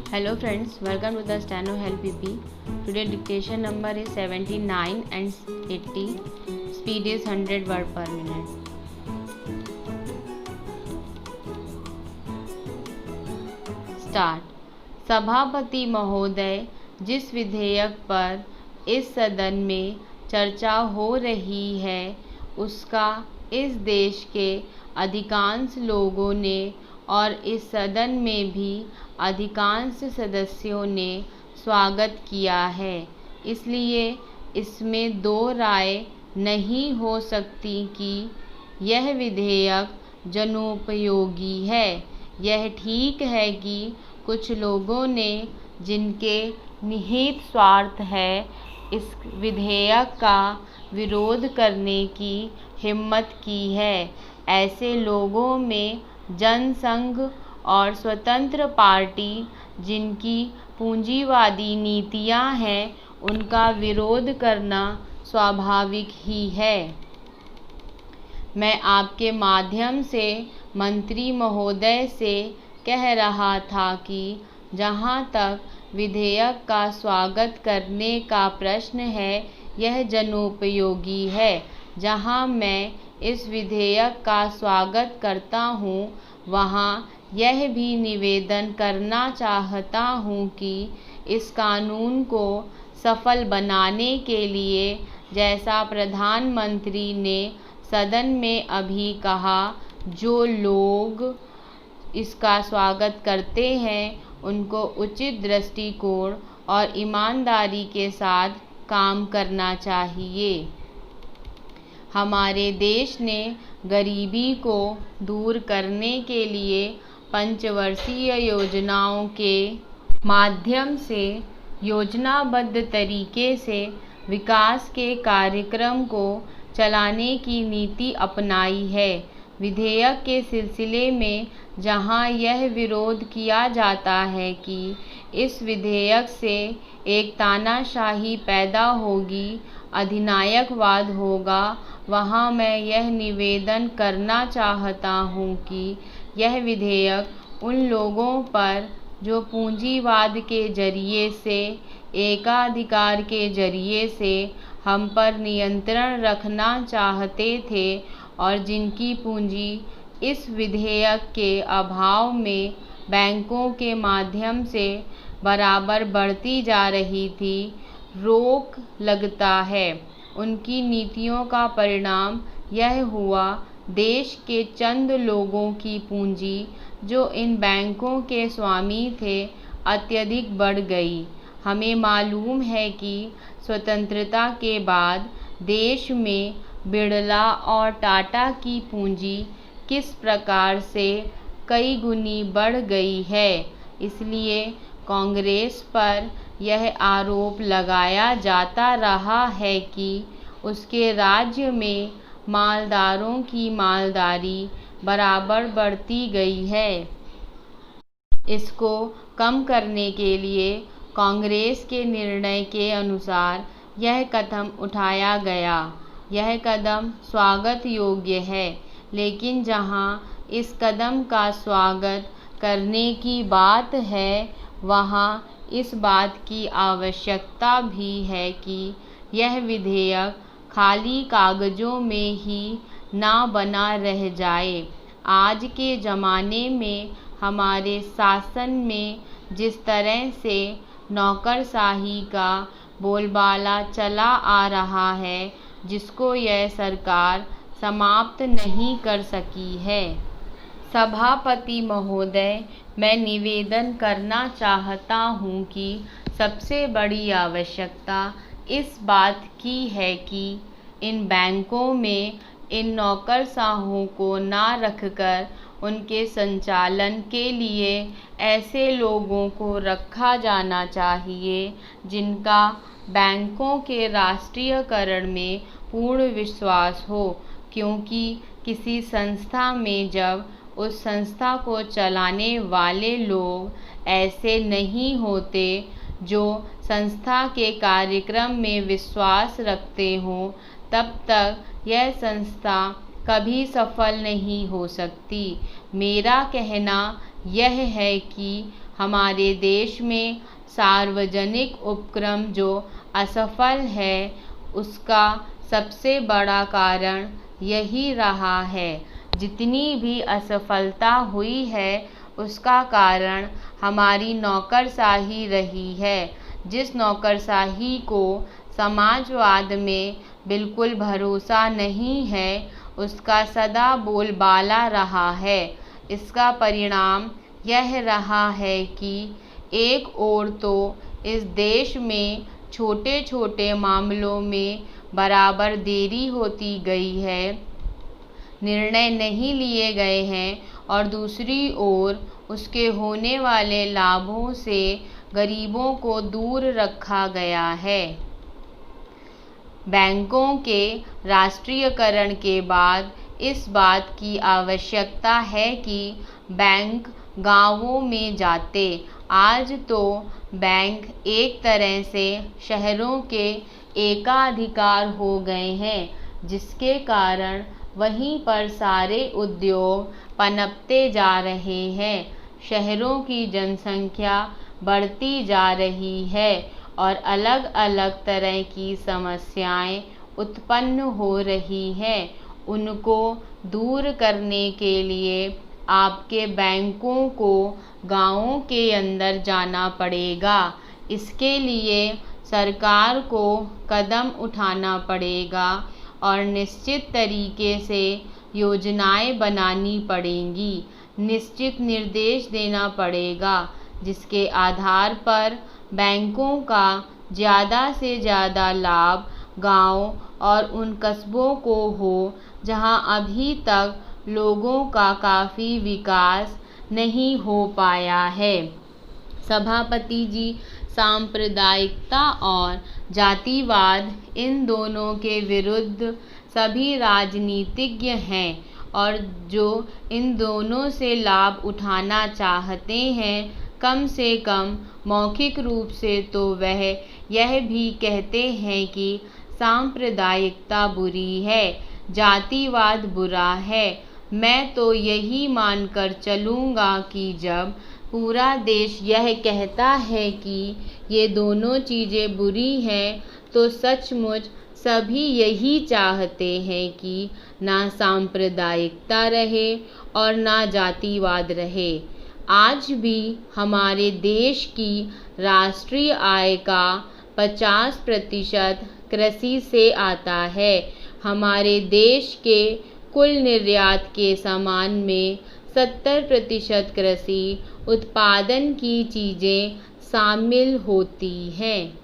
Hello friends, welcome to the Steno Help PP. Today dictation number is 79 and 80. Speed is 100 word per minute. Start. सभापति महोदय, जिस विधेयक पर इस सदन में चर्चा हो रही है उसका इस देश के अधिकांश लोगों ने और इस सदन में भी अधिकांश सदस्यों ने स्वागत किया है, इसलिए इसमें दो राय नहीं हो सकती कि यह विधेयक जनोपयोगी है। यह ठीक है कि कुछ लोगों ने, जिनके निहित स्वार्थ है, इस विधेयक का विरोध करने की हिम्मत की है। ऐसे लोगों में जनसंघ और स्वतंत्र पार्टी, जिनकी पूंजीवादी नीतियां हैं, उनका विरोध करना स्वाभाविक ही है। मैं आपके माध्यम से मंत्री महोदय से कह रहा था कि जहां तक विधेयक का स्वागत करने का प्रश्न है, यह जनोपयोगी है। जहां मैं इस विधेयक का स्वागत करता हूं, वहां यह भी निवेदन करना चाहता हूं कि इस कानून को सफल बनाने के लिए, जैसा प्रधानमंत्री ने सदन में अभी कहा, जो लोग इसका स्वागत करते हैं उनको उचित दृष्टिकोण और ईमानदारी के साथ काम करना चाहिए। हमारे देश ने गरीबी को दूर करने के लिए पंचवर्षीय योजनाओं के माध्यम से योजनाबद्ध तरीके से विकास के कार्यक्रम को चलाने की नीति अपनाई है। विधेयक के सिलसिले में जहां यह विरोध किया जाता है कि इस विधेयक से एक तानाशाही पैदा होगी, अधिनायकवाद होगा, वहां मैं यह निवेदन करना चाहता हूं कि यह विधेयक उन लोगों पर जो पूंजीवाद के जरिए से, एकाधिकार के जरिए से हम पर नियंत्रण रखना चाहते थे और जिनकी पूंजी इस विधेयक के अभाव में बैंकों के माध्यम से बराबर बढ़ती जा रही थी, रोक लगता है। उनकी नीतियों का परिणाम यह हुआ, देश के चंद लोगों की पूंजी जो इन बैंकों के स्वामी थे, अत्यधिक बढ़ गई। हमें मालूम है कि स्वतंत्रता के बाद देश में बिड़ला और टाटा की पूंजी किस प्रकार से कई गुनी बढ़ गई है। इसलिए कांग्रेस पर यह आरोप लगाया जाता रहा है कि उसके राज्य में मालदारों की मालदारी बराबर बढ़ती गई है। इसको कम करने के लिए कांग्रेस के निर्णय के अनुसार यह कदम उठाया गया। यह कदम स्वागत योग्य है, लेकिन जहां इस कदम का स्वागत करने की बात है, वहां इस बात की आवश्यकता भी है कि यह विधेयक खाली कागजों में ही ना बना रह जाए। आज के ज़माने में हमारे शासन में जिस तरह से नौकरशाही का बोलबाला चला आ रहा है, जिसको यह सरकार समाप्त नहीं कर सकी है। सभापति महोदय, मैं निवेदन करना चाहता हूं कि सबसे बड़ी आवश्यकता इस बात की है कि इन बैंकों में इन नौकरशाहों को ना रखकर उनके संचालन के लिए ऐसे लोगों को रखा जाना चाहिए जिनका बैंकों के राष्ट्रीयकरण में पूर्ण विश्वास हो, क्योंकि किसी संस्था में जब उस संस्था को चलाने वाले लोग ऐसे नहीं होते जो संस्था के कार्यक्रम में विश्वास रखते हों, तब तक यह संस्था कभी सफल नहीं हो सकती। मेरा कहना यह है कि हमारे देश में सार्वजनिक उपक्रम जो असफल है उसका सबसे बड़ा कारण यही रहा है। जितनी भी असफलता हुई है उसका कारण हमारी नौकरशाही रही है, जिस नौकरशाही को समाजवाद में बिल्कुल भरोसा नहीं है, उसका सदा बोलबाला रहा है। इसका परिणाम यह रहा है कि एक ओर तो इस देश में छोटे छोटे मामलों में बराबर देरी होती गई है, निर्णय नहीं लिए गए हैं, और दूसरी ओर उसके होने वाले लाभों से गरीबों को दूर रखा गया है। बैंकों के राष्ट्रीयकरण के बाद इस बात की आवश्यकता है कि बैंक गांवों में जाते। आज तो बैंक एक तरह से शहरों के एकाधिकार हो गए हैं, जिसके कारण वहीं पर सारे उद्योग पनपते जा रहे हैं। शहरों की जनसंख्या बढ़ती जा रही है और अलग अलग तरह की समस्याएं उत्पन्न हो रही हैं। उनको दूर करने के लिए आपके बैंकों को गांवों के अंदर जाना पड़ेगा। इसके लिए सरकार को कदम उठाना पड़ेगा और निश्चित तरीके से योजनाएं बनानी पड़ेंगी, निश्चित निर्देश देना पड़ेगा, जिसके आधार पर बैंकों का ज़्यादा से ज़्यादा लाभ गांव और उन कस्बों को हो जहां अभी तक लोगों का काफ़ी विकास नहीं हो पाया है। सभापति जी, सांप्रदायिकता और जातिवाद इन दोनों के विरुद्ध सभी राजनीतिज्ञ हैं, और जो इन दोनों से लाभ उठाना चाहते हैं, कम से कम मौखिक रूप से तो वह यह भी कहते हैं कि सांप्रदायिकता बुरी है, जातिवाद बुरा है। मैं तो यही मानकर चलूँगा कि जब पूरा देश यह कहता है कि ये दोनों चीज़ें बुरी हैं, तो सचमुच सभी यही चाहते हैं कि ना सांप्रदायिकता रहे और ना जातिवाद रहे। आज भी हमारे देश की राष्ट्रीय आय का 50% कृषि से आता है। हमारे देश के कुल निर्यात के सामान में 70% कृषि उत्पादन की चीज़ें शामिल होती हैं।